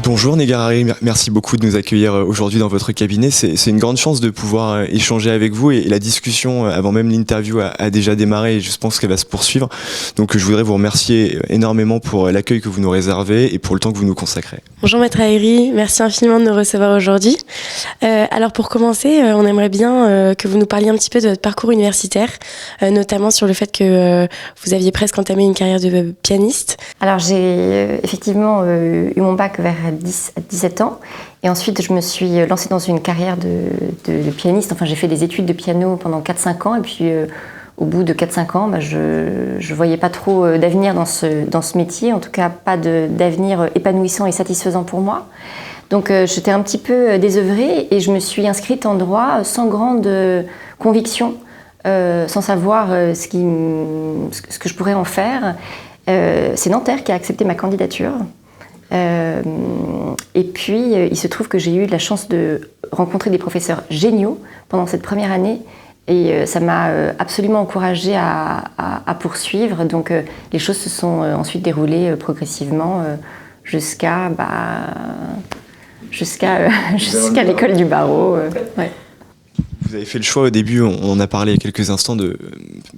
Bonjour Negarari, merci beaucoup de nous accueillir aujourd'hui dans votre cabinet. C'est une grande chance de pouvoir échanger avec vous et la discussion avant même l'interview a déjà démarré et je pense qu'elle va se poursuivre. Donc je voudrais vous remercier énormément pour l'accueil que vous nous réservez et pour le temps que vous nous consacrez. Bonjour Maître Aïri, merci infiniment de nous recevoir aujourd'hui. Alors pour commencer, on aimerait bien que vous nous parliez un petit peu de votre parcours universitaire, notamment sur le fait que vous aviez presque entamé une carrière de pianiste. Alors j'ai effectivement eu mon bac vers 17 ans et ensuite je me suis lancée dans une carrière de pianiste. Enfin j'ai fait des études de piano pendant 4-5 ans et puis au bout de 4-5 ans je voyais pas trop d'avenir dans ce métier, en tout cas pas d'avenir épanouissant et satisfaisant pour moi. Donc j'étais un petit peu désœuvrée et je me suis inscrite en droit sans grande conviction, sans savoir ce que je pourrais en faire. C'est Nanterre qui a accepté ma candidature. Et puis, il se trouve que j'ai eu la chance de rencontrer des professeurs géniaux pendant cette première année. Et ça m'a absolument encouragée à poursuivre. Donc, les choses se sont ensuite déroulées progressivement jusqu'à l'école du barreau. Ouais. Vous avez fait le choix au début, on en a parlé il y a quelques instants, de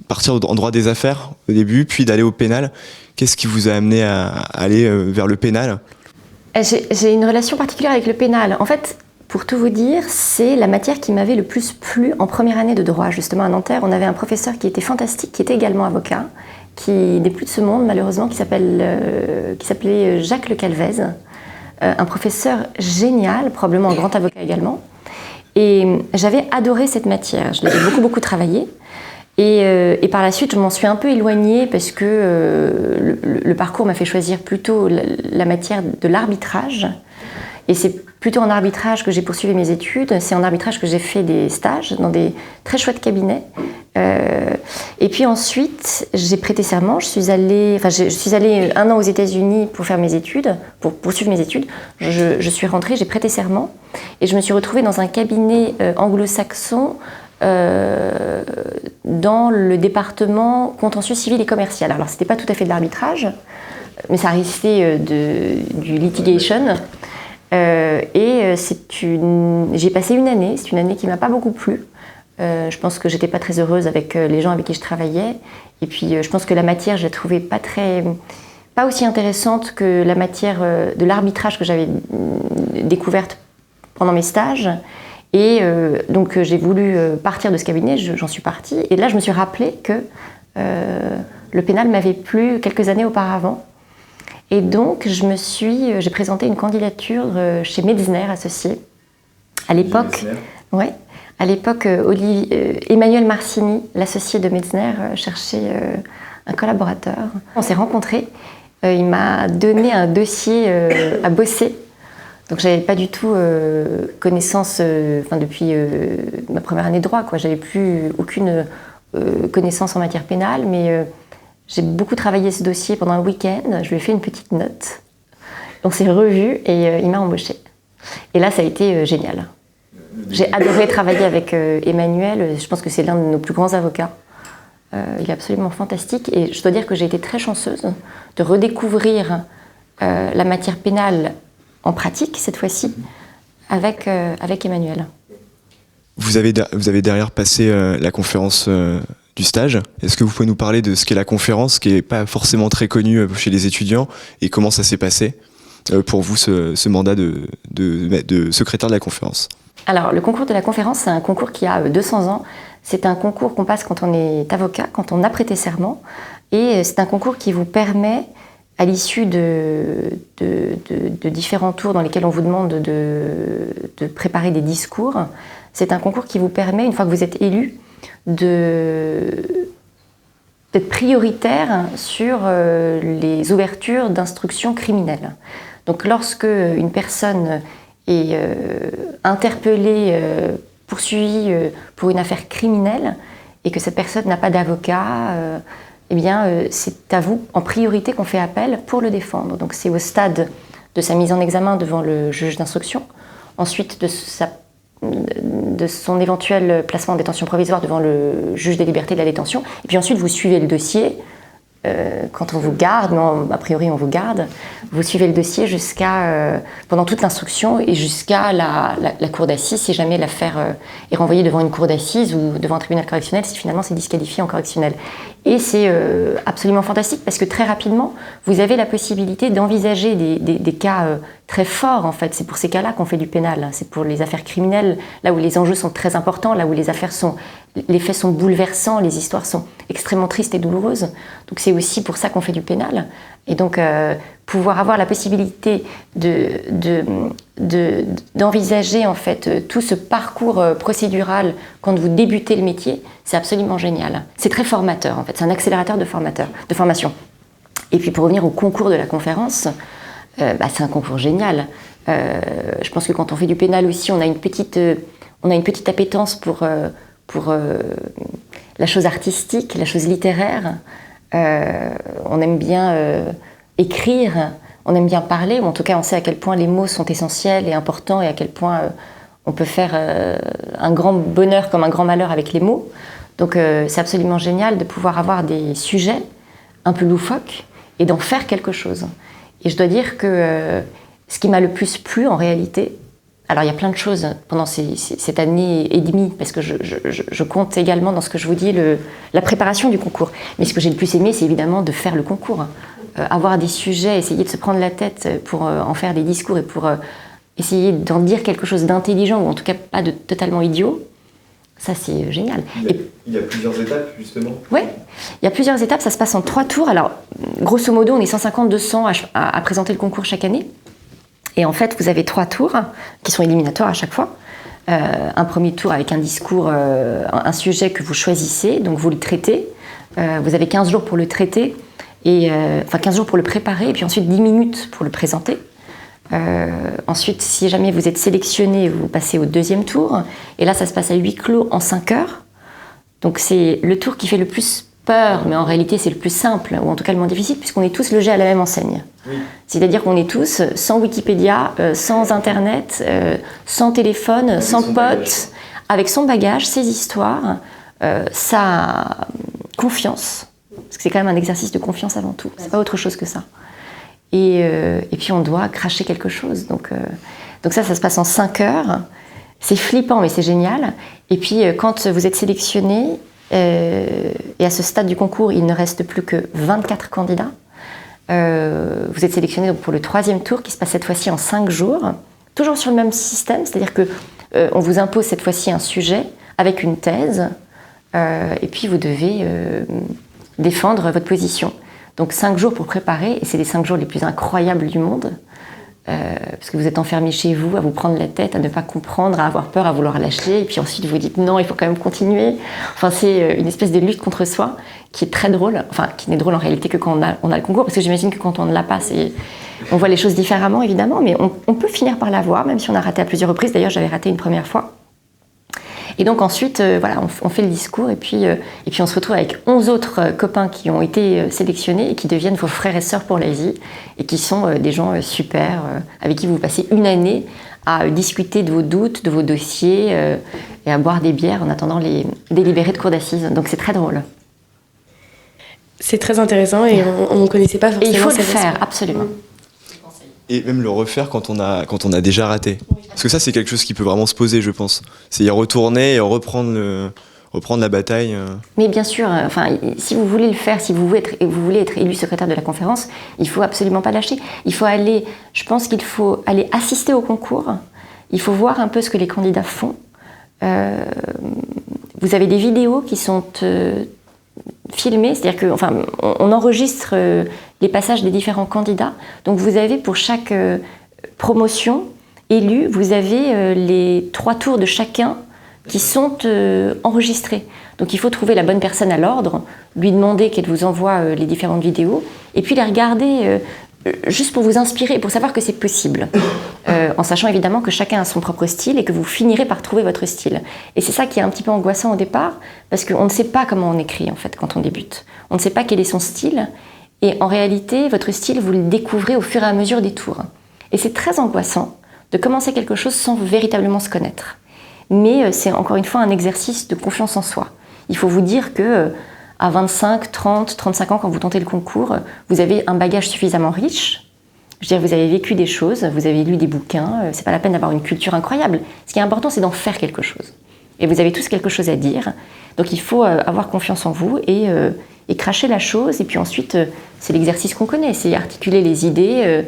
partir en droit des affaires au début, puis d'aller au pénal. Qu'est-ce qui vous a amené à aller vers le pénal ? J'ai une relation particulière avec le pénal. En fait, pour tout vous dire, c'est la matière qui m'avait le plus plu en première année de droit. Justement, à Nanterre, on avait un professeur qui était fantastique, qui était également avocat, qui n'est plus de ce monde, malheureusement, qui s'appelait Jacques Le Calvez. Un professeur génial, probablement un grand avocat également. Et j'avais adoré cette matière, je l'avais beaucoup travaillé. Et par la suite, je m'en suis un peu éloignée parce que le parcours m'a fait choisir plutôt la matière de l'arbitrage. Et c'est plutôt en arbitrage que j'ai poursuivi mes études. C'est en arbitrage que j'ai fait des stages dans des très chouettes cabinets. Et puis ensuite, j'ai prêté serment. Je suis allée 1 an aux États-Unis pour faire mes études, pour poursuivre mes études. Je suis rentrée, j'ai prêté serment et je me suis retrouvée dans un cabinet anglo-saxon dans le département contentieux civil et commercial. Alors, c'était pas tout à fait de l'arbitrage, mais ça restait du litigation. J'ai passé une année, c'est une année qui m'a pas beaucoup plu. Je pense que j'étais pas très heureuse avec les gens avec qui je travaillais. Et puis, je pense que la matière, je la trouvais pas aussi intéressante que la matière de l'arbitrage que j'avais découverte pendant mes stages. Et donc j'ai voulu partir de ce cabinet, j'en suis partie. Et là, je me suis rappelé que le pénal m'avait plu quelques années auparavant. Et donc, j'ai présenté une candidature chez Metzner Associés. À l'époque, Emmanuel Marcini, l'associé de Metzner, cherchait un collaborateur. On s'est rencontrés. Il m'a donné un dossier à bosser. Donc j'avais pas du tout connaissance, depuis ma première année de droit, quoi. J'avais plus aucune connaissance en matière pénale, mais j'ai beaucoup travaillé ce dossier pendant un week-end. Je lui ai fait une petite note. On s'est revus et il m'a embauchée. Et là, ça a été génial. J'ai adoré travailler avec Emmanuel. Je pense que c'est l'un de nos plus grands avocats. Il est absolument fantastique. Et je dois dire que j'ai été très chanceuse de redécouvrir la matière pénale en pratique, cette fois-ci, avec Emmanuel. Vous avez derrière passé la conférence du stage. Est-ce que vous pouvez nous parler de ce qu'est la conférence, qui n'est pas forcément très connue chez les étudiants, et comment ça s'est passé pour vous, ce mandat de secrétaire de la conférence ? Alors, le concours de la conférence, c'est un concours qui a 200 ans. C'est un concours qu'on passe quand on est avocat, quand on a prêté serment. Et c'est un concours qui vous permet, à l'issue de différents tours dans lesquels on vous demande de préparer des discours, c'est un concours qui vous permet, une fois que vous êtes élu, d'être prioritaire sur les ouvertures d'instructions criminelles. Donc lorsque une personne est interpellée, poursuivie pour une affaire criminelle et que cette personne n'a pas d'avocat, c'est à vous en priorité qu'on fait appel pour le défendre. Donc c'est au stade de sa mise en examen devant le juge d'instruction, ensuite de son éventuel placement en détention provisoire devant le juge des libertés de la détention, et puis ensuite vous suivez le dossier quand on vous garde, mais a priori on vous garde, vous suivez le dossier pendant toute l'instruction et jusqu'à la cour d'assises, si jamais l'affaire est renvoyée devant une cour d'assises ou devant un tribunal correctionnel, si finalement c'est disqualifié en correctionnel. Et c'est absolument fantastique parce que très rapidement, vous avez la possibilité d'envisager des cas très forts en fait. C'est pour ces cas-là qu'on fait du pénal. C'est pour les affaires criminelles, là où les enjeux sont très importants, là où les faits sont bouleversants, les histoires sont extrêmement tristes et douloureuses. Donc c'est aussi pour ça qu'on fait du pénal. Et donc pouvoir avoir la possibilité d'envisager en fait tout ce parcours procédural quand vous débutez le métier, c'est absolument génial. C'est très formateur en fait, c'est un accélérateur de formation. Et puis pour revenir au concours de la conférence, c'est un concours génial. Je pense que quand on fait du pénal aussi, on a une petite appétence pour la chose artistique, la chose littéraire. On aime bien écrire, on aime bien parler, ou en tout cas on sait à quel point les mots sont essentiels et importants et à quel point on peut faire un grand bonheur comme un grand malheur avec les mots. Donc c'est absolument génial de pouvoir avoir des sujets un peu loufoques et d'en faire quelque chose. Et je dois dire que ce qui m'a le plus plu en réalité, alors il y a plein de choses pendant cette année et demie, parce que je compte également dans ce que je vous dis la préparation du concours. Mais ce que j'ai le plus aimé, c'est évidemment de faire le concours. Avoir des sujets, essayer de se prendre la tête pour en faire des discours et pour essayer d'en dire quelque chose d'intelligent, ou en tout cas pas de totalement idiot, ça c'est génial. Il y a plusieurs étapes justement. Oui, il y a plusieurs étapes, ça se passe en 3 tours. Alors grosso modo, on est 150-200 à présenter le concours chaque année. Et en fait, vous avez 3 tours qui sont éliminatoires à chaque fois. Un premier tour avec un discours, un sujet que vous choisissez, donc vous le traitez. Vous avez 15 jours pour le traiter, 15 jours pour le préparer, et puis ensuite 10 minutes pour le présenter. Ensuite, si jamais vous êtes sélectionné, vous passez au 2e tour. Et là, ça se passe à huis clos en 5 heures. Donc c'est le tour qui fait le plus peur, mais en réalité c'est le plus simple, ou en tout cas le moins difficile, puisqu'on est tous logés à la même enseigne. Oui. C'est-à-dire qu'on est tous sans Wikipédia, sans Internet, sans téléphone, sans potes, avec son bagage, ses histoires, sa confiance, parce que c'est quand même un exercice de confiance avant tout, c'est pas autre chose que ça. Et puis on doit cracher quelque chose, donc ça se passe en 5 heures, c'est flippant mais c'est génial. Et puis quand vous êtes sélectionné, et à ce stade du concours, il ne reste plus que 24 candidats. Vous êtes sélectionné donc pour le 3e tour qui se passe cette fois-ci en 5 jours, toujours sur le même système, c'est-à-dire que on vous impose cette fois-ci un sujet avec une thèse, et puis vous devez défendre votre position. Donc 5 jours pour préparer, et c'est les 5 jours les plus incroyables du monde. Parce que vous êtes enfermé chez vous, à vous prendre la tête, à ne pas comprendre, à avoir peur, à vouloir lâcher, et puis ensuite vous dites non, il faut quand même continuer. Enfin, c'est une espèce de lutte contre soi qui est très drôle, enfin qui n'est drôle en réalité que quand on a le concours, parce que j'imagine que quand on ne l'a pas, on voit les choses différemment évidemment, mais on peut finir par l'avoir, même si on a raté à plusieurs reprises. D'ailleurs, j'avais raté une première fois. Et donc ensuite, on fait le discours et puis on se retrouve avec 11 autres copains qui ont été sélectionnés et qui deviennent vos frères et sœurs pour la vie et qui sont des gens super, avec qui vous passez une année à discuter de vos doutes, de vos dossiers et à boire des bières en attendant les délibérés de cour d'assises. Donc c'est très drôle. C'est très intéressant et on ne connaissait pas forcément. Et il faut le faire, absolument. Et même le refaire quand on a déjà raté. Parce que ça, c'est quelque chose qui peut vraiment se poser, je pense. C'est y retourner et reprendre la bataille. Mais bien sûr, si vous voulez le faire, si vous voulez être élu secrétaire de la conférence, il faut absolument pas lâcher. Je pense qu'il faut aller assister au concours. Il faut voir un peu ce que les candidats font. Vous avez des vidéos qui sont filmées, c'est-à-dire que, on enregistre les passages des différents candidats. Donc vous avez pour chaque promotion élue, vous avez les 3 tours de chacun qui sont enregistrés. Donc il faut trouver la bonne personne à l'ordre, lui demander qu'elle vous envoie les différentes vidéos, et puis les regarder juste pour vous inspirer, pour savoir que c'est possible. En sachant évidemment que chacun a son propre style et que vous finirez par trouver votre style. Et c'est ça qui est un petit peu angoissant au départ, parce qu'on ne sait pas comment on écrit en fait quand on débute. On ne sait pas quel est son style, et en réalité, votre style, vous le découvrez au fur et à mesure des tours. Et c'est très angoissant de commencer quelque chose sans véritablement se connaître. Mais c'est encore une fois un exercice de confiance en soi. Il faut vous dire que à 25, 30, 35 ans, quand vous tentez le concours, vous avez un bagage suffisamment riche. Je veux dire, vous avez vécu des choses, vous avez lu des bouquins, c'est pas la peine d'avoir une culture incroyable. Ce qui est important, c'est d'en faire quelque chose. Et vous avez tous quelque chose à dire. Donc il faut avoir confiance en vous et cracher la chose. Et puis ensuite, c'est l'exercice qu'on connaît, c'est articuler les idées,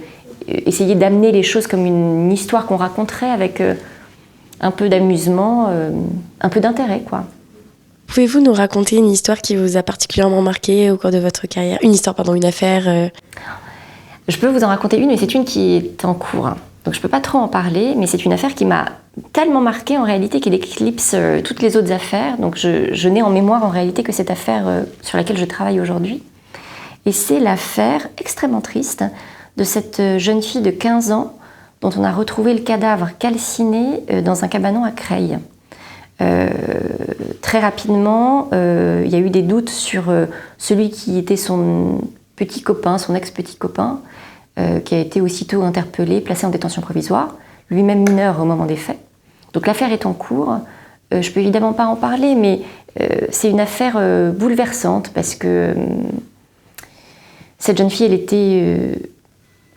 essayer d'amener les choses comme une histoire qu'on raconterait avec un peu d'amusement, un peu d'intérêt, quoi. Pouvez-vous nous raconter une histoire qui vous a particulièrement marqué au cours de votre carrière ? Une affaire Je peux vous en raconter une, mais c'est une qui est en cours. Donc je ne peux pas trop en parler, mais c'est une affaire qui m'a tellement marquée en réalité qu'elle éclipse toutes les autres affaires. Donc je n'ai en mémoire en réalité que cette affaire sur laquelle je travaille aujourd'hui. Et c'est l'affaire extrêmement triste de cette jeune fille de 15 ans dont on a retrouvé le cadavre calciné dans un cabanon à Creil. Très rapidement, il y a eu des doutes sur celui qui était son petit copain, son ex-petit copain, qui a été aussitôt interpellé, placé en détention provisoire, lui-même mineur au moment des faits. Donc l'affaire est en cours. Je ne peux évidemment pas en parler, mais c'est une affaire bouleversante parce que cette jeune fille,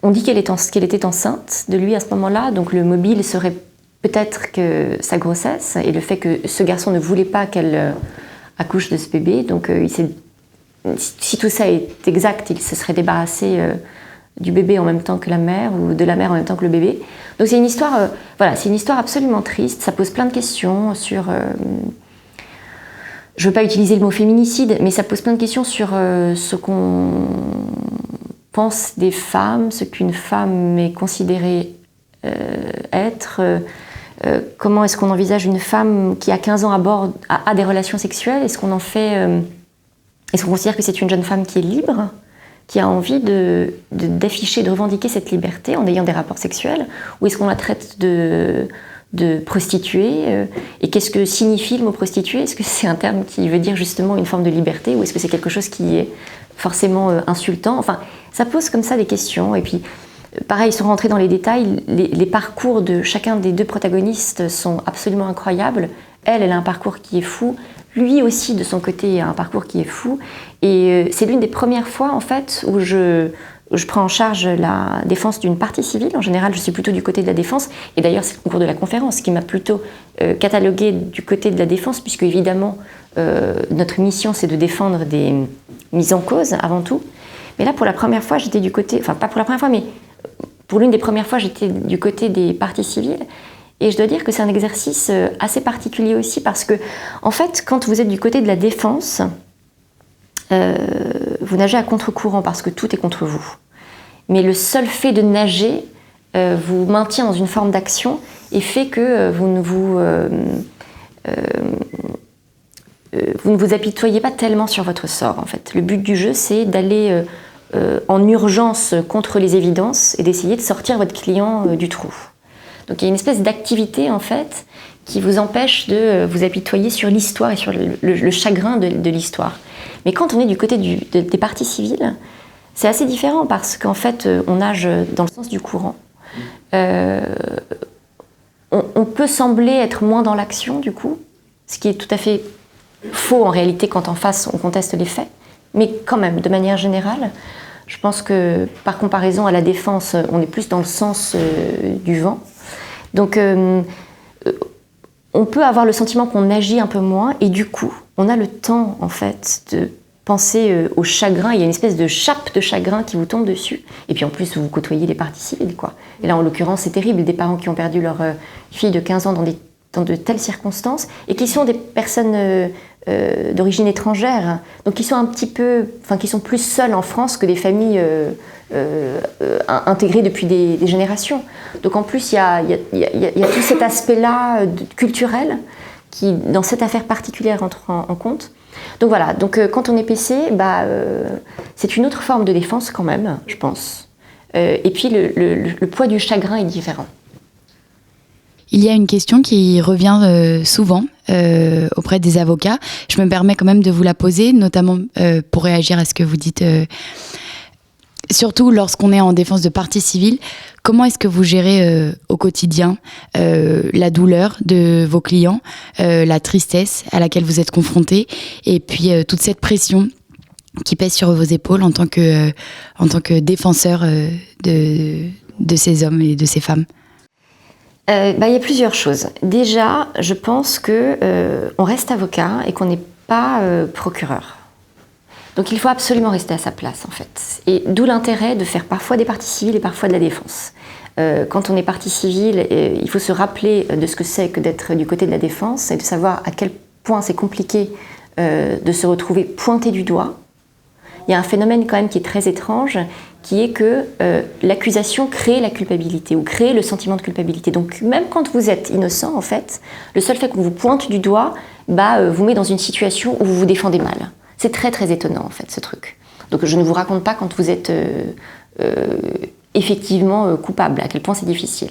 on dit qu'elle était enceinte de lui à ce moment-là, donc le mobile serait peut-être que sa grossesse et le fait que ce garçon ne voulait pas qu'elle accouche de ce bébé. Donc si tout ça est exact, il se serait débarrassé du bébé en même temps que la mère ou de la mère en même temps que le bébé. Donc c'est une histoire, c'est une histoire absolument triste. Ça pose plein de questions sur... je ne veux pas utiliser le mot féminicide, mais ça pose plein de questions sur ce qu'on pense des femmes, ce qu'une femme est considérée être... comment est-ce qu'on envisage une femme qui a 15 ans a des relations sexuelles ? Est-ce qu'on en fait... est-ce qu'on considère que c'est une jeune femme qui est libre, qui a envie d'afficher, de revendiquer cette liberté en ayant des rapports sexuels ? Ou est-ce qu'on la traite de prostituée ? Et qu'est-ce que signifie le mot prostituée ? Est-ce que c'est un terme qui veut dire justement une forme de liberté ? Ou est-ce que c'est quelque chose qui est forcément insultant ? Enfin, ça pose comme ça des questions. Et puis, pareil, sans rentrer dans les détails, les parcours de chacun des deux protagonistes sont absolument incroyables. Elle a un parcours qui est fou. Lui aussi, de son côté, a un parcours qui est fou. Et c'est l'une des premières fois, en fait, où je prends en charge la défense d'une partie civile. En général, je suis plutôt du côté de la défense. Et d'ailleurs, c'est le concours de la conférence qui m'a plutôt cataloguée du côté de la défense, puisque évidemment, notre mission, c'est de défendre des mises en cause, avant tout. Mais là, pour la première fois, j'étais du côté... Enfin, pas pour la première fois, mais pour l'une des premières fois, j'étais du côté des parties civiles. Et je dois dire que c'est un exercice assez particulier aussi parce que, en fait, quand vous êtes du côté de la défense, vous nagez à contre-courant parce que tout est contre vous. Mais le seul fait de nager vous maintient dans une forme d'action et fait que vous ne vous apitoyez pas tellement sur votre sort, en fait. Le but du jeu, c'est d'aller en urgence contre les évidences et d'essayer de sortir votre client du trou. Donc il y a une espèce d'activité, en fait, qui vous empêche de vous apitoyer sur l'histoire et sur le chagrin de l'histoire. Mais quand on est du côté des parties civiles, c'est assez différent parce qu'en fait, on nage dans le sens du courant. On peut sembler être moins dans l'action, du coup, ce qui est tout à fait faux en réalité quand en face on conteste les faits. Mais quand même, de manière générale, je pense que par comparaison à la défense, on est plus dans le sens du vent. Donc, on peut avoir le sentiment qu'on agit un peu moins et du coup, on a le temps, en fait, de penser au chagrin. Il y a une espèce de chape de chagrin qui vous tombe dessus. Et puis en plus, vous côtoyez les parties civiles, quoi. Et là, en l'occurrence, c'est terrible. Des parents qui ont perdu leur fille de 15 ans dans de telles circonstances et qui sont des personnes d'origine étrangère, donc qui sont un petit peu, qui sont plus seules en France que des familles intégrées depuis des générations. Donc en plus, il y a tout cet aspect-là culturel qui, dans cette affaire particulière, entre en compte. Donc voilà, quand on est PC, c'est une autre forme de défense quand même, je pense. Et puis le poids du chagrin est différent. Il y a une question qui revient souvent auprès des avocats. Je me permets quand même de vous la poser, notamment pour réagir à ce que vous dites. surtout lorsqu'on est en défense de partie civile, comment est-ce que vous gérez au quotidien la douleur de vos clients, la tristesse à laquelle vous êtes confrontés, et puis toute cette pression qui pèse sur vos épaules en tant que défenseur de ces hommes et de ces femmes? Il y a plusieurs choses. Déjà, je pense qu'on reste avocat et qu'on n'est pas procureur. Donc il faut absolument rester à sa place, en fait. Et d'où l'intérêt de faire parfois des parties civiles et parfois de la défense. Quand on est partie civile, il faut se rappeler de ce que c'est que d'être du côté de la défense et de savoir à quel point c'est compliqué de se retrouver pointé du doigt. Il y a un phénomène quand même qui est très étrange, qui est que l'accusation crée la culpabilité ou crée le sentiment de culpabilité. Donc même quand vous êtes innocent, en fait, le seul fait qu'on vous pointe du doigt vous met dans une situation où vous vous défendez mal. C'est très très étonnant, en fait, ce truc. Donc je ne vous raconte pas quand vous êtes effectivement coupable, à quel point c'est difficile.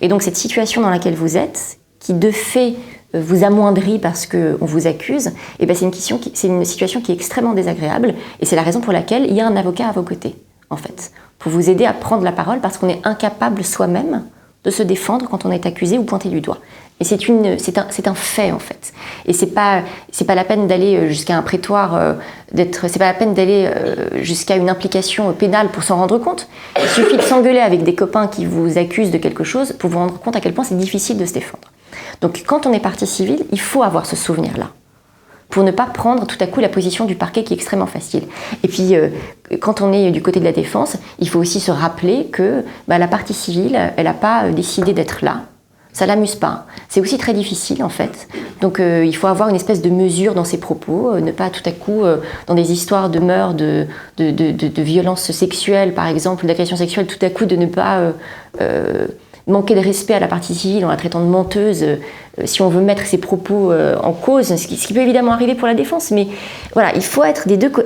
Et donc cette situation dans laquelle vous êtes, qui de fait vous amoindrit parce qu'on vous accuse, c'est une situation qui est extrêmement désagréable, et c'est la raison pour laquelle il y a un avocat à vos côtés, en fait, pour vous aider à prendre la parole, parce qu'on est incapable soi-même de se défendre quand on est accusé ou pointé du doigt. Et c'est un fait, en fait. Et c'est pas la peine d'aller jusqu'à un prétoire, c'est pas la peine d'aller jusqu'à une implication pénale pour s'en rendre compte. Il suffit de s'engueuler avec des copains qui vous accusent de quelque chose pour vous rendre compte à quel point c'est difficile de se défendre. Donc quand on est partie civile, il faut avoir ce souvenir-là, pour ne pas prendre tout à coup la position du parquet qui est extrêmement facile. Et puis, quand on est du côté de la défense, il faut aussi se rappeler que la partie civile, elle n'a pas décidé d'être là. Ça ne l'amuse pas. C'est aussi très difficile, en fait. Donc, il faut avoir une espèce de mesure dans ses propos, ne pas tout à coup, dans des histoires de meurtres, de violences sexuelles, par exemple, d'agressions sexuelles, tout à coup de ne pas manquer de respect à la partie civile en la traitant de menteuse, si on veut mettre ses propos en cause, ce qui peut évidemment arriver pour la défense. Mais voilà, il faut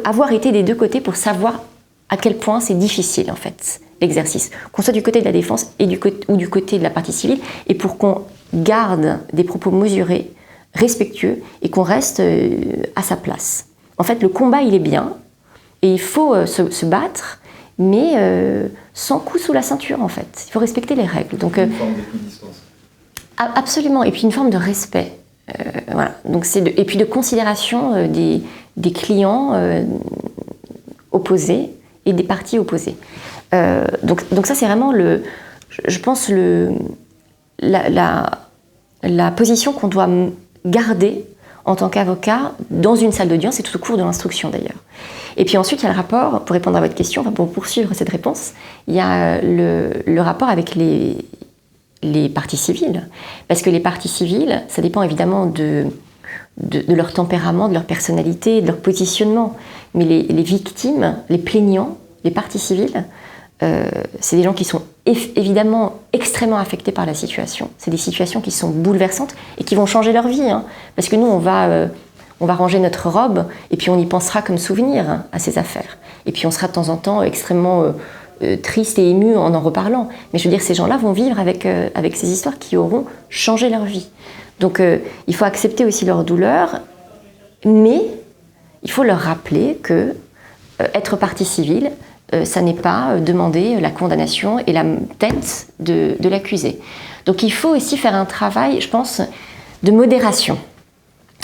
avoir été des deux côtés pour savoir à quel point c'est difficile, en fait, l'exercice. Qu'on soit du côté de la défense ou du côté de la partie civile, et pour qu'on garde des propos mesurés, respectueux, et qu'on reste à sa place. En fait, le combat, il est bien, et il faut se battre, mais sans coup sous la ceinture, en fait. Il faut respecter les règles. Donc, une forme d'équidistance. Absolument, et puis une forme de respect. Voilà. Donc et puis de considération des clients opposés et des parties opposées. Donc ça, c'est vraiment, je pense, la position qu'on doit garder en tant qu'avocat dans une salle d'audience, et tout au cours de l'instruction d'ailleurs. Et puis ensuite, il y a le rapport, pour répondre à votre question, pour poursuivre cette réponse, il y a le rapport avec les parties civiles. Parce que les parties civiles, ça dépend évidemment de leur tempérament, de leur personnalité, de leur positionnement. Mais les victimes, les plaignants, les parties civiles, c'est des gens qui sont évidemment extrêmement affectés par la situation. C'est des situations qui sont bouleversantes et qui vont changer leur vie. Parce que nous, on va ranger notre robe et puis on y pensera comme souvenir à ces affaires. Et puis on sera de temps en temps extrêmement triste et ému en reparlant. Mais je veux dire, ces gens-là vont vivre avec ces histoires qui auront changé leur vie. Donc il faut accepter aussi leur douleur, mais il faut leur rappeler que être partie civile, ça n'est pas demander la condamnation et la tête de l'accusé. Donc il faut aussi faire un travail, je pense, de modération.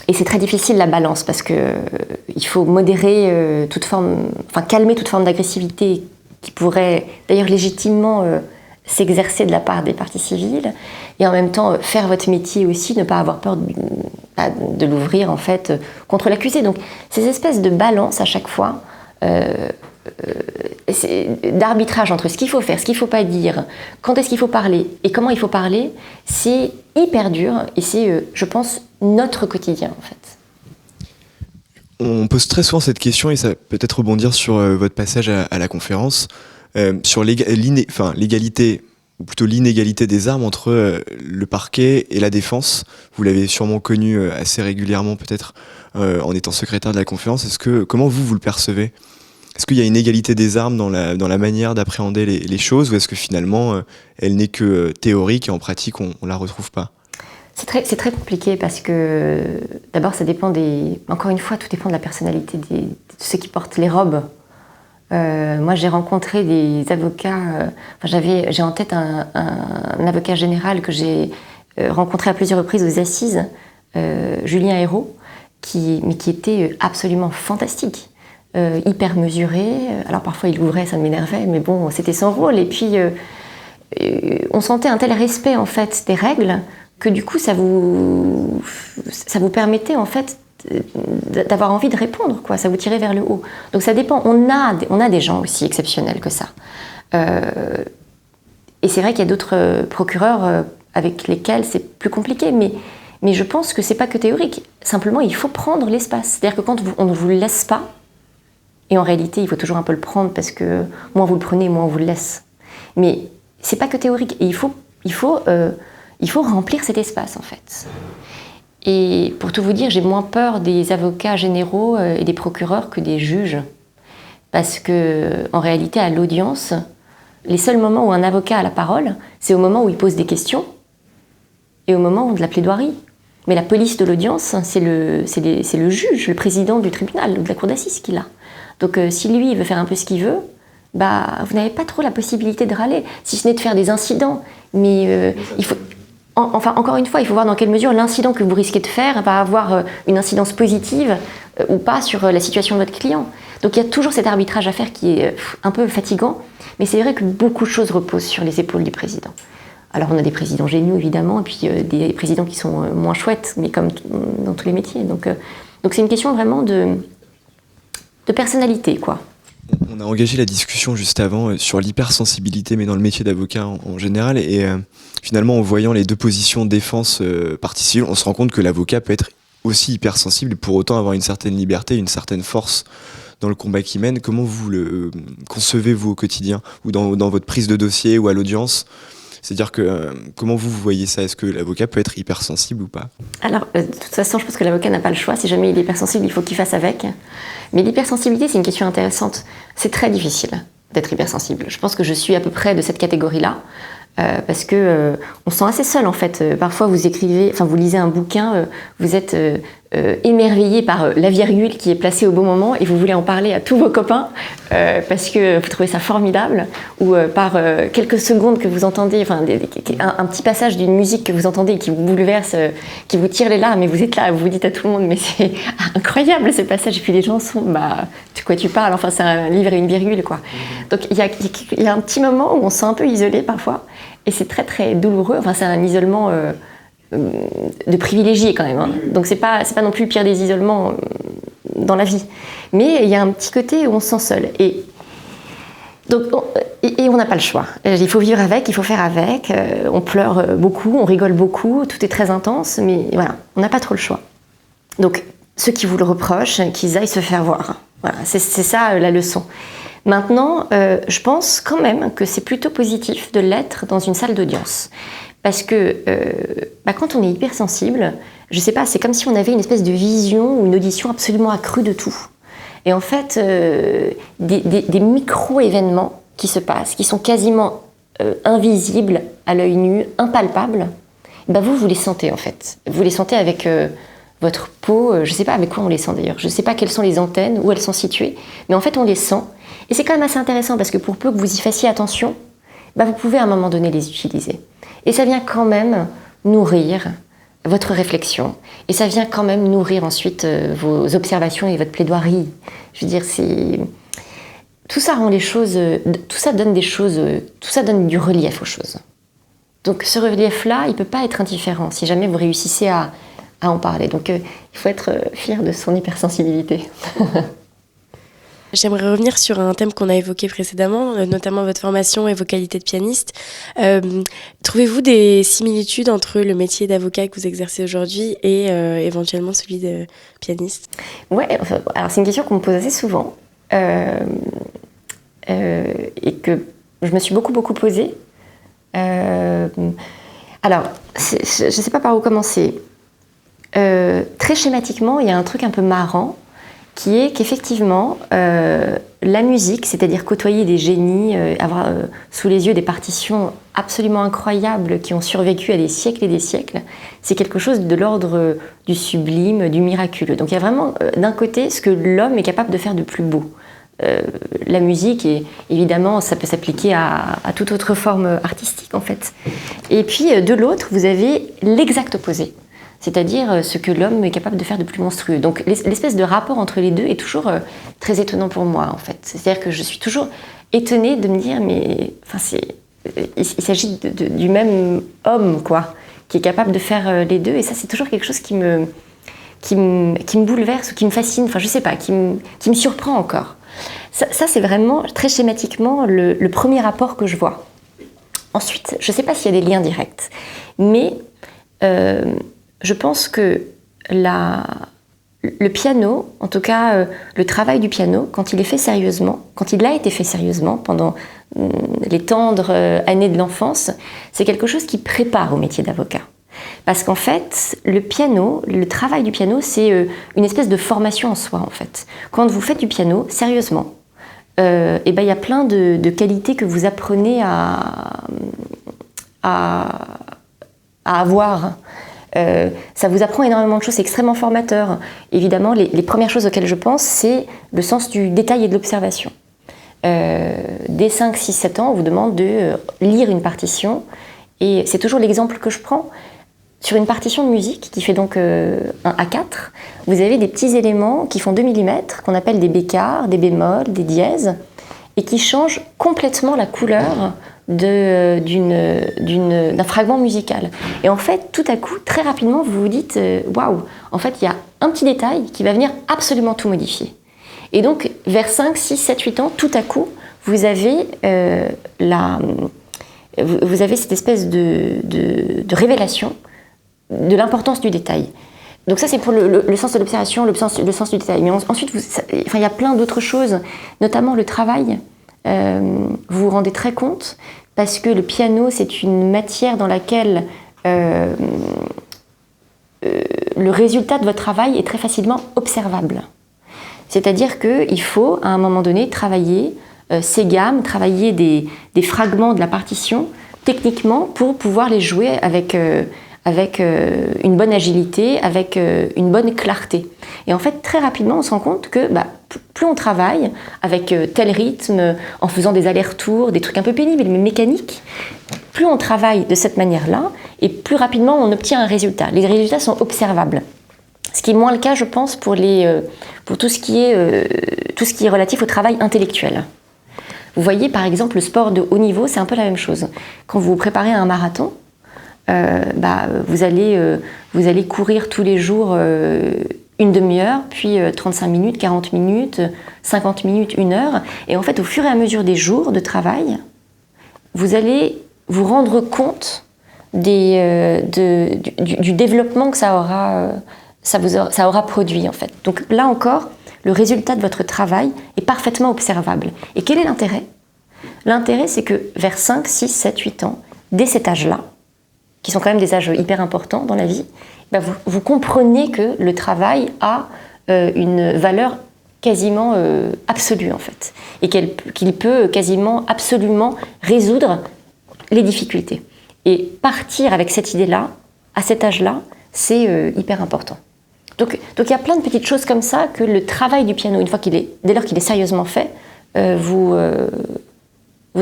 Et c'est très difficile la balance, parce qu'il faut modérer calmer toute forme d'agressivité qui pourrait d'ailleurs légitimement s'exercer de la part des parties civiles, et en même temps faire votre métier aussi, ne pas avoir peur de l'ouvrir en fait contre l'accusé. Donc ces espèces de balance à chaque fois, d'arbitrage entre ce qu'il faut faire, ce qu'il ne faut pas dire, quand est-ce qu'il faut parler et comment il faut parler, c'est hyper dur, et c'est, je pense, notre quotidien en fait. On pose très souvent cette question, et ça peut être rebondir sur votre passage à la conférence, sur l'égalité, ou plutôt l'inégalité des armes entre le parquet et la défense. Vous l'avez sûrement connu assez régulièrement, peut-être, en étant secrétaire de la conférence. Comment vous le percevez ? Est-ce qu'il y a une égalité des armes dans la manière d'appréhender les choses, ou est-ce que finalement elle n'est que théorique et en pratique on la retrouve pas ? C'est très compliqué, parce que d'abord ça dépend encore une fois, tout dépend de la personnalité de ceux qui portent les robes Moi, j'ai rencontré des avocats. J'ai en tête un avocat général que j'ai rencontré à plusieurs reprises aux assises, Julien Hérault, qui était absolument fantastique, hyper mesuré. Alors parfois il ouvrait, ça m'énervait, mais bon, c'était son rôle. Et puis on sentait un tel respect en fait des règles que du coup ça vous permettait en fait d'avoir envie de répondre, quoi. Ça vous tirait vers le haut. Donc ça dépend. On a des gens aussi exceptionnels que ça. Et c'est vrai qu'il y a d'autres procureurs avec lesquels c'est plus compliqué, mais je pense que c'est pas que théorique. Simplement, il faut prendre l'espace. C'est-à-dire que quand on ne vous le laisse pas, et en réalité, il faut toujours un peu le prendre parce que moins vous le prenez, moins on vous le laisse. Mais c'est pas que théorique. Et il faut remplir cet espace, en fait. Et pour tout vous dire, j'ai moins peur des avocats généraux et des procureurs que des juges. Parce que, en réalité, à l'audience, les seuls moments où un avocat a la parole, c'est au moment où il pose des questions et au moment de la plaidoirie. Mais la police de l'audience, c'est le juge, le président du tribunal ou de la cour d'assises qui l'a. Donc si lui, il veut faire un peu ce qu'il veut, vous n'avez pas trop la possibilité de râler, si ce n'est de faire des incidents. Mais il faut... encore une fois, il faut voir dans quelle mesure l'incident que vous risquez de faire va avoir une incidence positive ou pas sur la situation de votre client. Donc il y a toujours cet arbitrage à faire qui est un peu fatigant, mais c'est vrai que beaucoup de choses reposent sur les épaules du président. Alors on a des présidents géniaux évidemment, et puis des présidents qui sont moins chouettes, mais comme dans tous les métiers. Donc c'est une question vraiment de personnalité, quoi. On a engagé la discussion juste avant sur l'hypersensibilité, mais dans le métier d'avocat en général. Et finalement, en voyant les deux positions défense partie civile, on se rend compte que l'avocat peut être aussi hypersensible et pour autant avoir une certaine liberté, une certaine force dans le combat qu'il mène. Comment vous le concevez-vous au quotidien ou dans votre prise de dossier ou à l'audience ? C'est-à-dire que comment vous voyez ça ? Est-ce que l'avocat peut être hypersensible ou pas ? Alors, de toute façon, je pense que l'avocat n'a pas le choix. Si jamais il est hypersensible, il faut qu'il fasse avec. Mais l'hypersensibilité, c'est une question intéressante. C'est très difficile d'être hypersensible. Je pense que je suis à peu près de cette catégorie-là. Parce que on se sent assez seul en fait. Parfois vous lisez un bouquin, vous êtes émerveillé par la virgule qui est placée au bon moment et vous voulez en parler à tous vos copains parce que vous trouvez ça formidable, ou par quelques secondes que vous entendez, un petit passage d'une musique que vous entendez et qui vous bouleverse, qui vous tire les larmes, et vous êtes là, vous vous dites à tout le monde mais c'est incroyable ce passage, et puis les gens sont de quoi tu parles, enfin c'est un livre et une virgule, quoi. Donc il y a un petit moment où on se sent un peu isolé parfois. Et c'est très très douloureux. Enfin, c'est un isolement de privilégié quand même. Hein. Donc c'est pas non plus le pire des isolements dans la vie. Mais il y a un petit côté où on se sent seul. Et on n'a pas le choix. Il faut vivre avec, il faut faire avec. On pleure beaucoup, on rigole beaucoup, tout est très intense, mais voilà, on n'a pas trop le choix. Donc ceux qui vous le reprochent, qu'ils aillent se faire voir. Voilà, c'est ça la leçon. Maintenant, je pense quand même que c'est plutôt positif de l'être dans une salle d'audience. Parce que quand on est hypersensible, je sais pas, c'est comme si on avait une espèce de vision ou une audition absolument accrue de tout. Et en fait, des micro-événements qui se passent, qui sont quasiment invisibles à l'œil nu, impalpables, vous les sentez en fait. Vous les sentez avec votre peau, je sais pas avec quoi on les sent d'ailleurs. Je sais pas quelles sont les antennes, où elles sont situées, mais en fait on les sent. Et c'est quand même assez intéressant parce que pour peu que vous y fassiez attention, vous pouvez à un moment donné les utiliser. Et ça vient quand même nourrir votre réflexion. Et ça vient quand même nourrir ensuite vos observations et votre plaidoirie. Je veux dire, tout ça rend les choses, tout ça donne des choses, tout ça donne du relief aux choses. Donc ce relief-là, il ne peut pas être indifférent si jamais vous réussissez à en parler. Donc il faut être fier de son hypersensibilité. J'aimerais revenir sur un thème qu'on a évoqué précédemment, notamment votre formation et vos qualités de pianiste. Trouvez-vous des similitudes entre le métier d'avocat que vous exercez aujourd'hui et éventuellement celui de pianiste ? Ouais, alors c'est une question qu'on me pose assez souvent et que je me suis beaucoup posée. Alors, je ne sais pas par où commencer. Très schématiquement, il y a un truc un peu marrant qui est qu'effectivement, la musique, c'est-à-dire côtoyer des génies, avoir sous les yeux des partitions absolument incroyables qui ont survécu à des siècles et des siècles, c'est quelque chose de l'ordre du sublime, du miraculeux. Donc il y a vraiment d'un côté ce que l'homme est capable de faire de plus beau, la musique, et évidemment, ça peut s'appliquer à toute autre forme artistique, en fait. Et puis, de l'autre, vous avez l'exact opposé, c'est-à-dire ce que l'homme est capable de faire de plus monstrueux. Donc, l'espèce de rapport entre les deux est toujours très étonnant pour moi, en fait. C'est-à-dire que je suis toujours étonnée de me dire, mais il s'agit du même homme, quoi, qui est capable de faire les deux, et ça, c'est toujours quelque chose qui me bouleverse ou qui me fascine, enfin, je sais pas, qui me surprend encore. Ça, c'est vraiment, très schématiquement, le premier rapport que je vois. Ensuite, je ne sais pas s'il y a des liens directs, mais je pense que le piano, en tout cas le travail du piano, quand il est fait sérieusement, quand il a été fait sérieusement pendant les tendres années de l'enfance, c'est quelque chose qui prépare au métier d'avocat. Parce qu'en fait, le travail du piano, c'est une espèce de formation en soi, en fait. Quand vous faites du piano, sérieusement, et ben, y a plein de qualités que vous apprenez à avoir. Ça vous apprend énormément de choses, c'est extrêmement formateur. Évidemment, les premières choses auxquelles je pense, c'est le sens du détail et de l'observation. Dès 5, 6, 7 ans, on vous demande de lire une partition, et c'est toujours l'exemple que je prends. Sur une partition de musique qui fait donc un A4, vous avez des petits éléments qui font 2 mm, qu'on appelle des bécarres, des bémols, des dièses, et qui changent complètement la couleur d'un fragment musical. Et en fait, tout à coup, très rapidement, vous vous dites « Waouh !» En fait, il y a un petit détail qui va venir absolument tout modifier. Et donc, vers 5, 6, 7, 8 ans, tout à coup, vous avez cette espèce de révélation de l'importance du détail. Donc ça, c'est pour le sens de l'observation, le sens du détail. Mais ensuite, il y a plein d'autres choses, notamment le travail. Vous vous rendez très compte, parce que le piano, c'est une matière dans laquelle le résultat de votre travail est très facilement observable. C'est-à-dire qu'il faut, à un moment donné, travailler ces gammes, travailler des fragments de la partition, techniquement, pour pouvoir les jouer avec une bonne agilité, avec une bonne clarté. Et en fait, très rapidement, on se rend compte que plus on travaille avec tel rythme, en faisant des allers-retours, des trucs un peu pénibles mais mécaniques, plus on travaille de cette manière-là, et plus rapidement on obtient un résultat. Les résultats sont observables. Ce qui est moins le cas, je pense, pour tout ce qui est relatif au travail intellectuel. Vous voyez, par exemple, le sport de haut niveau, c'est un peu la même chose. Quand vous vous préparez à un marathon, vous allez courir tous les jours une demi-heure, puis 35 minutes, 40 minutes, 50 minutes, 1 heure. Et en fait, au fur et à mesure des jours de travail, vous allez vous rendre compte du développement que ça aura produit, en fait. Donc là encore, le résultat de votre travail est parfaitement observable. Et quel est l'intérêt ? L'intérêt, c'est que vers 5, 6, 7, 8 ans, dès cet âge-là, qui sont quand même des âges hyper importants dans la vie, vous comprenez que le travail a une valeur quasiment absolue, en fait, et qu'il peut quasiment absolument résoudre les difficultés. Et partir avec cette idée-là, à cet âge-là, c'est hyper important. Donc il y a plein de petites choses comme ça que le travail du piano, dès lors qu'il est sérieusement fait, vous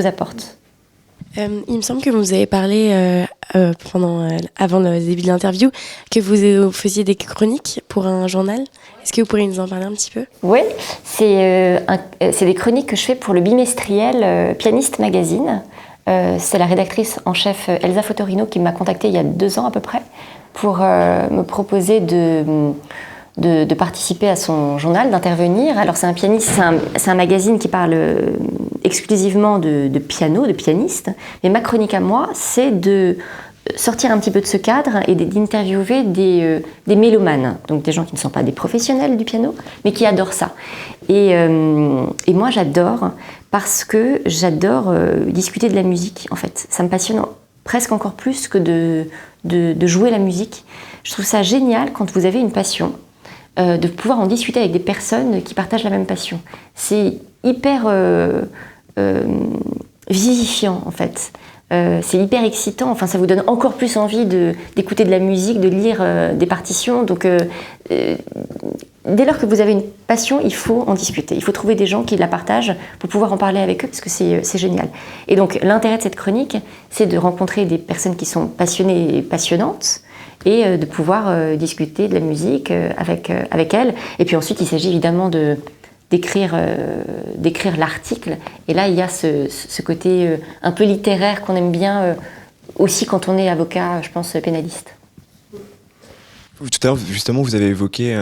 apporte. Il me semble que vous avez parlé avant le début de l'interview que vous faisiez des chroniques pour un journal. Est-ce que vous pourriez nous en parler un petit peu ? Oui, c'est des chroniques que je fais pour le bimestriel Pianiste Magazine. C'est la rédactrice en chef Elsa Fotorino qui m'a contactée il y a 2 ans à peu près pour me proposer de participer à son journal, d'intervenir. Alors c'est un magazine qui parle exclusivement de piano, de pianiste, mais ma chronique à moi, c'est de sortir un petit peu de ce cadre et d'interviewer des mélomanes, donc des gens qui ne sont pas des professionnels du piano, mais qui adorent ça. Et moi j'adore, parce que j'adore discuter de la musique, en fait. Ça me passionne presque encore plus que de jouer la musique. Je trouve ça génial quand vous avez une passion, de pouvoir en discuter avec des personnes qui partagent la même passion. C'est hyper vivifiant, en fait. C'est hyper excitant, enfin, ça vous donne encore plus envie d'écouter de la musique, de lire des partitions. Donc, dès lors que vous avez une passion, il faut en discuter. Il faut trouver des gens qui la partagent pour pouvoir en parler avec eux, parce que c'est génial. Et donc, l'intérêt de cette chronique, c'est de rencontrer des personnes qui sont passionnées et passionnantes, et de pouvoir discuter de la musique avec elles. Et puis ensuite, il s'agit évidemment d'écrire l'article. Et là, il y a ce côté un peu littéraire qu'on aime bien aussi quand on est avocat, je pense, pénaliste. Tout à l'heure, justement, vous avez évoqué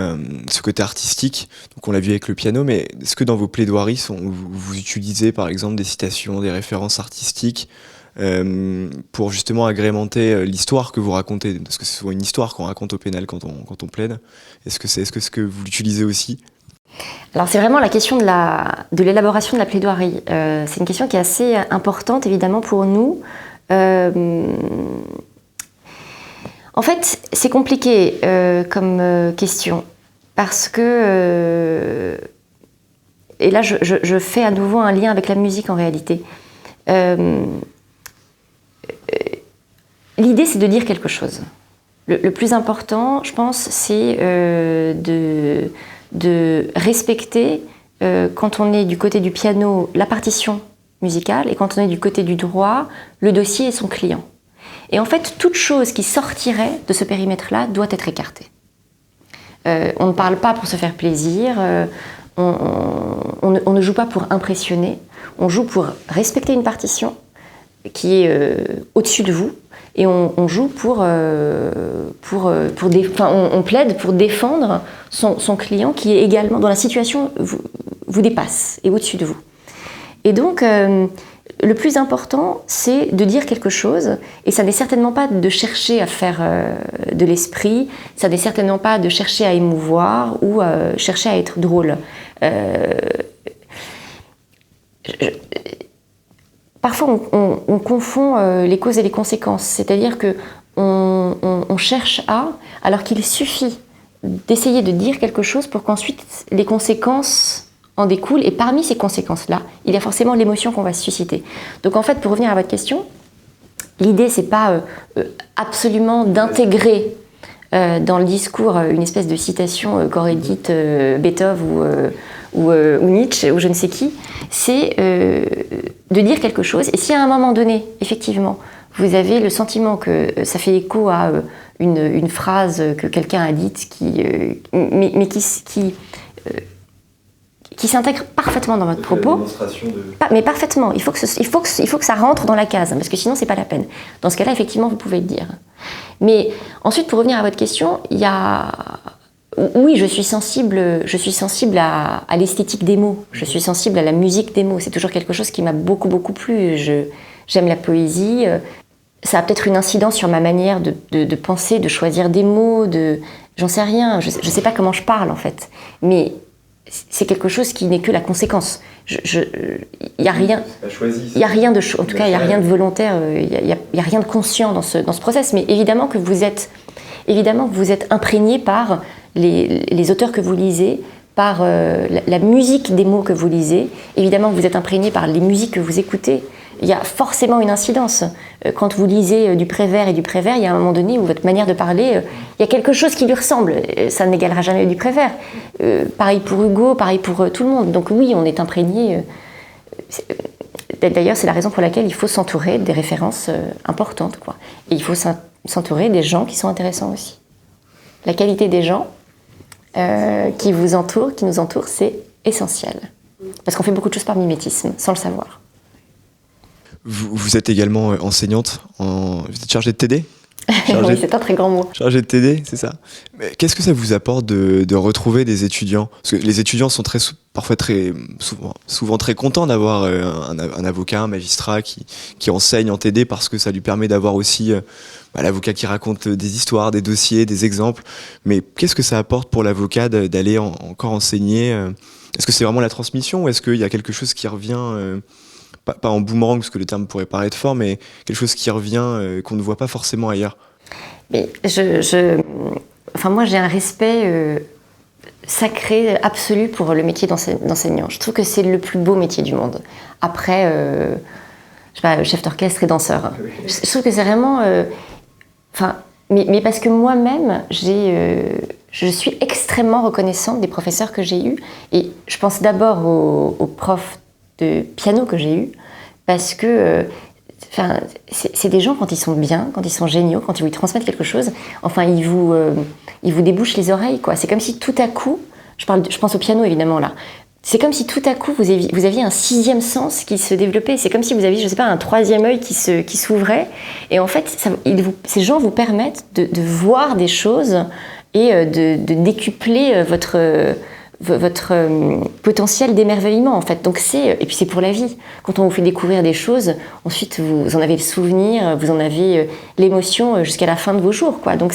ce côté artistique, donc on l'a vu avec le piano, mais est-ce que dans vos plaidoiries, vous utilisez par exemple des citations, des références artistiques pour justement agrémenter l'histoire que vous racontez, parce que c'est souvent une histoire qu'on raconte au pénal quand on plaide. Est-ce que vous l'utilisez aussi ? Alors c'est vraiment la question de l'élaboration de la plaidoirie. C'est une question qui est assez importante évidemment pour nous. En fait, c'est compliqué comme question parce que et là je fais à nouveau un lien avec la musique en réalité. L'idée, c'est de dire quelque chose. Le plus important, je pense, c'est de respecter, quand on est du côté du piano, la partition musicale, et quand on est du côté du droit, le dossier et son client. Et en fait, toute chose qui sortirait de ce périmètre-là doit être écartée. On ne parle pas pour se faire plaisir, on ne joue pas pour impressionner, on joue pour respecter une partition qui est au-dessus de vous, et on joue on plaide pour défendre son client qui est également dans la situation vous dépasse et au-dessus de vous. Et donc le plus important, c'est de dire quelque chose, et ça n'est certainement pas de chercher à faire de l'esprit, ça n'est certainement pas de chercher à émouvoir ou chercher à être drôle. Parfois, on confond les causes et les conséquences, c'est-à-dire qu'on cherche alors qu'il suffit d'essayer de dire quelque chose pour qu'ensuite les conséquences en découlent, et parmi ces conséquences-là, il y a forcément l'émotion qu'on va susciter. Donc en fait, pour revenir à votre question, l'idée, c'est pas absolument d'intégrer dans le discours une espèce de citation qu'aurait dite Beethoven ou Nietzsche ou je ne sais qui, c'est de dire quelque chose. Et si à un moment donné, effectivement, vous avez le sentiment que ça fait écho à une phrase que quelqu'un a dite qui s'intègre parfaitement dans votre propos, mais parfaitement, il faut que ça rentre dans la case, parce que sinon c'est pas la peine. Dans ce cas-là, effectivement, vous pouvez le dire. Mais ensuite, pour revenir à votre question, oui, je suis sensible à l'esthétique des mots, je suis sensible à la musique des mots, c'est toujours quelque chose qui m'a beaucoup plu. J'aime la poésie, ça a peut-être une incidence sur ma manière de penser, de choisir des mots, j'en sais rien, je sais pas comment je parle en fait, mais c'est quelque chose qui n'est que la conséquence. Il y a rien. Il y a rien de, en tout cas, il y a rien de volontaire. Il y a rien de conscient dans ce process. Mais évidemment que vous êtes imprégné par les auteurs que vous lisez, par la musique des mots que vous lisez. Évidemment que vous êtes imprégné par les musiques que vous écoutez. Il y a forcément une incidence. Quand vous lisez du Prévert et du Prévert, il y a un moment donné où votre manière de parler, il y a quelque chose qui lui ressemble. Ça n'égalera jamais du Prévert. Pareil pour Hugo, pareil pour tout le monde. Donc oui, on est imprégné. D'ailleurs, c'est la raison pour laquelle il faut s'entourer des références importantes, quoi. Et il faut s'entourer des gens qui sont intéressants aussi. La qualité des gens qui vous entourent, qui nous entourent, c'est essentiel. Parce qu'on fait beaucoup de choses par mimétisme, sans le savoir. Vous êtes également enseignante, vous êtes chargée de TD ? Oui, c'est un très grand mot. Chargée de TD, c'est ça. Mais qu'est-ce que ça vous apporte de retrouver des étudiants ? Parce que les étudiants sont parfois souvent très contents d'avoir un avocat, un magistrat qui enseigne en TD, parce que ça lui permet d'avoir aussi l'avocat qui raconte des histoires, des dossiers, des exemples. Mais qu'est-ce que ça apporte pour l'avocat d'aller encore enseigner ? Est-ce que c'est vraiment la transmission, ou est-ce qu'il y a quelque chose qui revient pas en boomerang, parce que le terme pourrait paraître fort, mais quelque chose qui revient, qu'on ne voit pas forcément ailleurs. Mais moi, j'ai un respect sacré, absolu pour le métier d'enseignant. Je trouve que c'est le plus beau métier du monde. Après, chef d'orchestre et danseur. Je trouve que c'est vraiment... mais parce que moi-même, je suis extrêmement reconnaissante des professeurs que j'ai eus. Et je pense d'abord aux profs de piano que j'ai eus, parce que c'est des gens, quand ils sont bien, quand ils sont géniaux, quand ils vous transmettent quelque chose, enfin, ils vous débouchent les oreilles, quoi. C'est comme si tout à coup, je pense au piano évidemment là, c'est comme si tout à coup vous aviez un sixième sens qui se développait. C'est comme si vous aviez, je sais pas, un troisième œil qui s'ouvrait. Et en fait, ces gens vous permettent de voir des choses et de décupler votre potentiel d'émerveillement, en fait. Donc et puis c'est pour la vie. Quand on vous fait découvrir des choses, ensuite vous en avez le souvenir, vous en avez l'émotion jusqu'à la fin de vos jours, quoi. Donc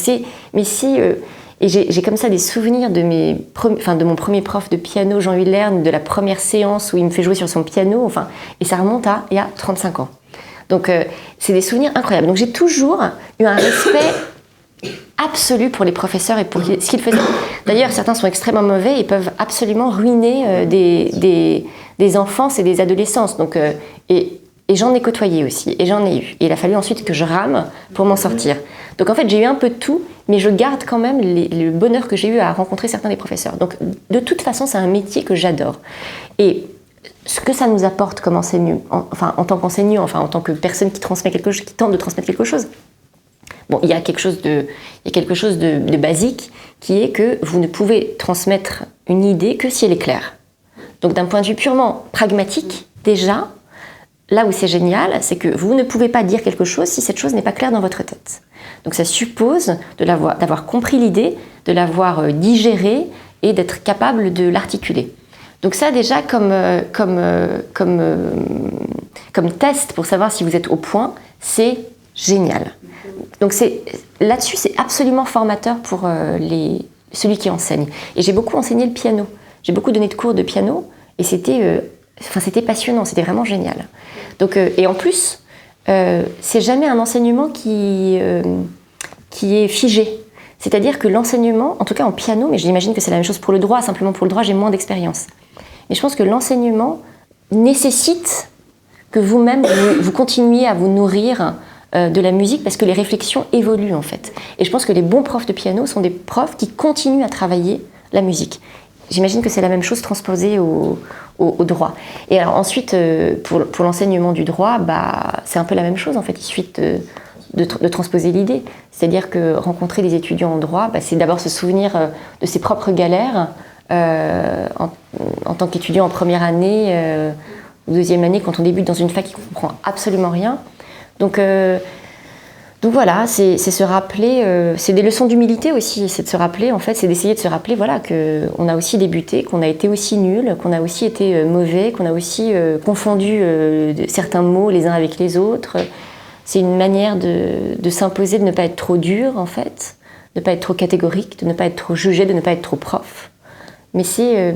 et j'ai comme ça des souvenirs de mon premier prof de piano, Jean Hullerne, de la première séance où il me fait jouer sur son piano, enfin, et ça remonte à il y a 35 ans. Donc c'est des souvenirs incroyables. Donc j'ai toujours eu un respect absolu pour les professeurs et pour ce qu'ils faisaient. D'ailleurs, certains sont extrêmement mauvais et peuvent absolument ruiner des enfances et des adolescences. Donc, et j'en ai côtoyé aussi, et j'en ai eu. Et il a fallu ensuite que je rame pour m'en sortir. Donc en fait, j'ai eu un peu de tout, mais je garde quand même le bonheur que j'ai eu à rencontrer certains des professeurs. Donc de toute façon, c'est un métier que j'adore. Et ce que ça nous apporte comme enseignant, en tant qu'enseignant, en tant que personne qui transmet quelque chose, qui tente de transmettre quelque chose, bon, il y a quelque chose de basique qui est que vous ne pouvez transmettre une idée que si elle est claire. Donc d'un point de vue purement pragmatique, déjà, là où c'est génial, c'est que vous ne pouvez pas dire quelque chose si cette chose n'est pas claire dans votre tête. Donc ça suppose d'avoir compris l'idée, de l'avoir digérée et d'être capable de l'articuler. Donc ça déjà comme test pour savoir si vous êtes au point, c'est génial. Donc là-dessus, c'est absolument formateur pour celui qui enseigne. Et j'ai beaucoup enseigné le piano. J'ai beaucoup donné de cours de piano et c'était passionnant, c'était vraiment génial. Donc, et en plus, c'est jamais un enseignement qui est figé. C'est-à-dire que l'enseignement, en tout cas en piano, mais j'imagine que c'est la même chose pour le droit, simplement pour le droit, j'ai moins d'expérience. Mais je pense que l'enseignement nécessite que vous-même, vous continuiez à vous nourrir de la musique parce que les réflexions évoluent en fait. Et je pense que les bons profs de piano sont des profs qui continuent à travailler la musique. J'imagine que c'est la même chose transposée au droit. Et alors ensuite, pour l'enseignement du droit, c'est un peu la même chose en fait. Il suffit de transposer l'idée. C'est-à-dire que rencontrer des étudiants en droit, c'est d'abord se souvenir de ses propres galères en tant qu'étudiant en première année ou deuxième année, quand on débute dans une fac qui ne comprend absolument rien. Donc voilà, c'est se rappeler, c'est des leçons d'humilité aussi, c'est de se rappeler, en fait, c'est d'essayer de se rappeler qu'on a aussi débuté, qu'on a été aussi nul, qu'on a aussi été mauvais, qu'on a aussi confondu certains mots les uns avec les autres. C'est une manière de s'imposer, de ne pas être trop dur, en fait, de ne pas être trop catégorique, de ne pas être trop jugé, de ne pas être trop prof. Mais c'est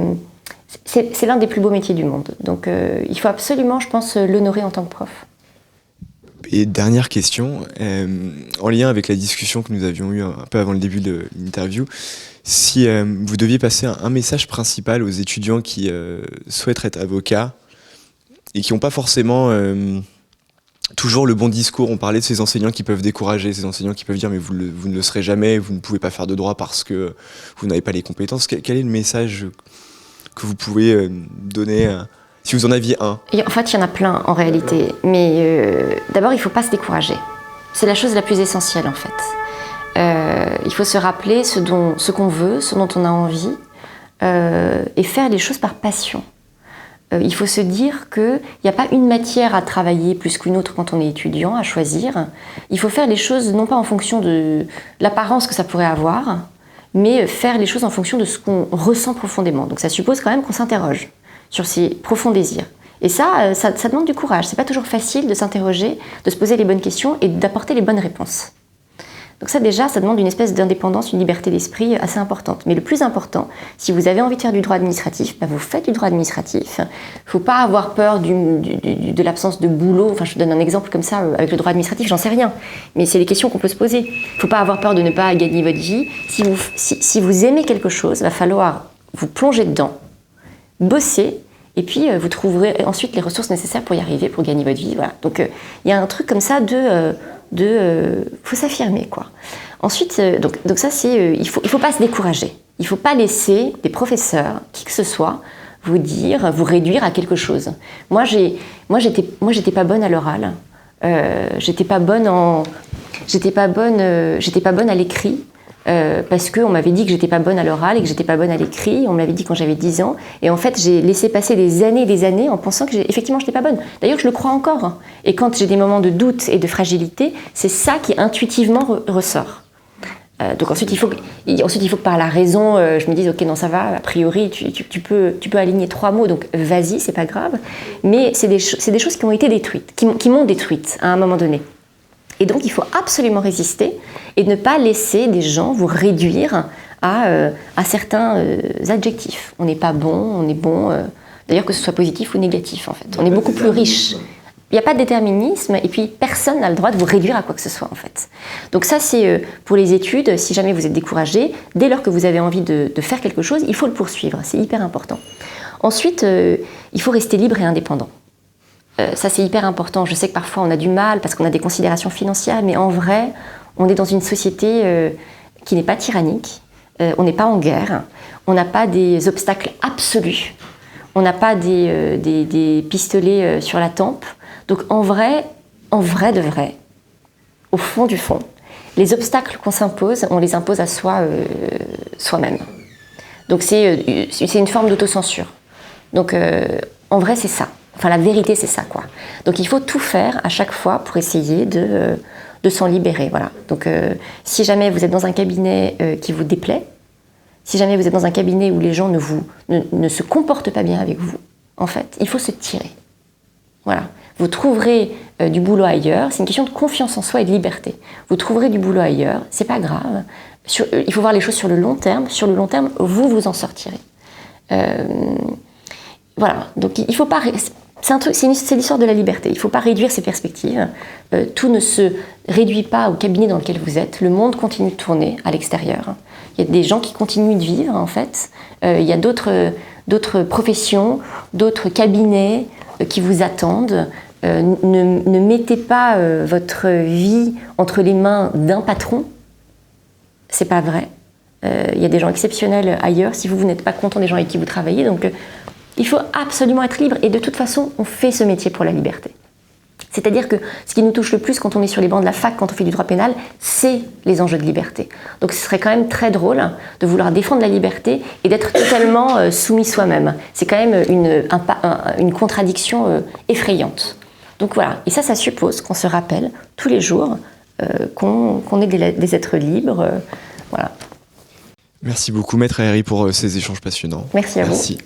l'un des plus beaux métiers du monde. Donc il faut absolument, je pense, l'honorer en tant que prof. Et dernière question, en lien avec la discussion que nous avions eue un peu avant le début de l'interview, si vous deviez passer un message principal aux étudiants qui souhaitent être avocats et qui n'ont pas forcément toujours le bon discours, on parlait de ces enseignants qui peuvent décourager, ces enseignants qui peuvent dire mais vous ne le serez jamais, vous ne pouvez pas faire de droit parce que vous n'avez pas les compétences. Quel est le message que vous pouvez donner si vous en aviez un? En fait, il y en a plein en réalité. Mais d'abord, il ne faut pas se décourager. C'est la chose la plus essentielle en fait. Il faut se rappeler ce qu'on veut, ce dont on a envie et faire les choses par passion. Il faut se dire qu'il n'y a pas une matière à travailler plus qu'une autre quand on est étudiant, à choisir. Il faut faire les choses non pas en fonction de l'apparence que ça pourrait avoir, mais faire les choses en fonction de ce qu'on ressent profondément. Donc ça suppose quand même qu'on s'interroge sur ses profonds désirs. Et ça demande du courage. C'est pas toujours facile de s'interroger, de se poser les bonnes questions et d'apporter les bonnes réponses. Donc ça déjà, ça demande une espèce d'indépendance, une liberté d'esprit assez importante. Mais le plus important, si vous avez envie de faire du droit administratif, vous faites du droit administratif. Il ne faut pas avoir peur de l'absence de boulot. Enfin, je vous donne un exemple comme ça, avec le droit administratif, j'en sais rien. Mais c'est les questions qu'on peut se poser. Il ne faut pas avoir peur de ne pas gagner votre vie. Si vous aimez quelque chose, il va falloir vous plonger dedans, bosser, et puis vous trouverez ensuite les ressources nécessaires pour y arriver, pour gagner votre vie. Voilà. Donc il y a un truc comme ça faut s'affirmer, quoi. Ensuite, donc ça, c'est, il faut pas se décourager. Il ne faut pas laisser des professeurs, qui que ce soit, vous réduire à quelque chose. Moi, j'étais pas bonne à l'oral. J'étais pas bonne à l'écrit. Parce qu'on m'avait dit que j'étais pas bonne à l'oral et que j'étais pas bonne à l'écrit. On me l'avait dit quand j'avais 10 ans. Et en fait, j'ai laissé passer des années en pensant que effectivement, j'étais pas bonne. D'ailleurs, je le crois encore. Et quand j'ai des moments de doute et de fragilité, c'est ça qui intuitivement ressort. Donc ensuite il faut que par la raison, je me dise ok, non, ça va, a priori tu peux aligner 3 mots, donc vas-y, c'est pas grave. Mais c'est des choses qui ont été détruites, qui m'ont détruite à un moment donné. Et donc il faut absolument résister et ne pas laisser des gens vous réduire à certains adjectifs. On n'est pas bon, on est bon, d'ailleurs que ce soit positif ou négatif en fait. On est beaucoup plus riche. Il n'y a pas de déterminisme et puis personne n'a le droit de vous réduire à quoi que ce soit en fait. Donc ça c'est pour les études, si jamais vous êtes découragé, dès lors que vous avez envie de faire quelque chose, il faut le poursuivre, c'est hyper important. Ensuite, il faut rester libre et indépendant. Ça c'est hyper important, je sais que parfois on a du mal parce qu'on a des considérations financières, mais en vrai, on est dans une société qui n'est pas tyrannique, on n'est pas en guerre, on n'a pas des obstacles absolus, on n'a pas des pistolets sur la tempe. Donc en vrai de vrai, au fond du fond, les obstacles qu'on s'impose, on les impose à soi-même. Donc c'est une forme d'autocensure. Donc en vrai c'est ça. Enfin la vérité c'est ça quoi. Donc il faut tout faire à chaque fois pour essayer de s'en libérer. Voilà. Donc si jamais vous êtes dans un cabinet qui vous déplaît, si jamais vous êtes dans un cabinet où les gens ne se comportent pas bien avec vous, en fait, il faut se tirer. Voilà. Vous trouverez du boulot ailleurs. C'est une question de confiance en soi et de liberté. Vous trouverez du boulot ailleurs. C'est pas grave. Il faut voir les choses sur le long terme. Sur le long terme, vous en sortirez. Voilà. Donc il faut pas. C'est l'histoire de la liberté. Il ne faut pas réduire ses perspectives. Tout ne se réduit pas au cabinet dans lequel vous êtes. Le monde continue de tourner à l'extérieur. Il y a des gens qui continuent de vivre, en fait. Il y a d'autres professions, d'autres cabinets qui vous attendent. Ne mettez pas votre vie entre les mains d'un patron. C'est pas vrai. Il y a des gens exceptionnels ailleurs. Si vous n'êtes pas content des gens avec qui vous travaillez, donc il faut absolument être libre. Et de toute façon, on fait ce métier pour la liberté. C'est-à-dire que ce qui nous touche le plus quand on est sur les bancs de la fac, quand on fait du droit pénal, c'est les enjeux de liberté. Donc ce serait quand même très drôle de vouloir défendre la liberté et d'être totalement soumis soi-même. C'est quand même une contradiction effrayante. Donc voilà, et ça suppose qu'on se rappelle tous les jours qu'on est des êtres libres. Voilà. Merci beaucoup Maître Aéry pour ces échanges passionnants. Merci à vous. Merci.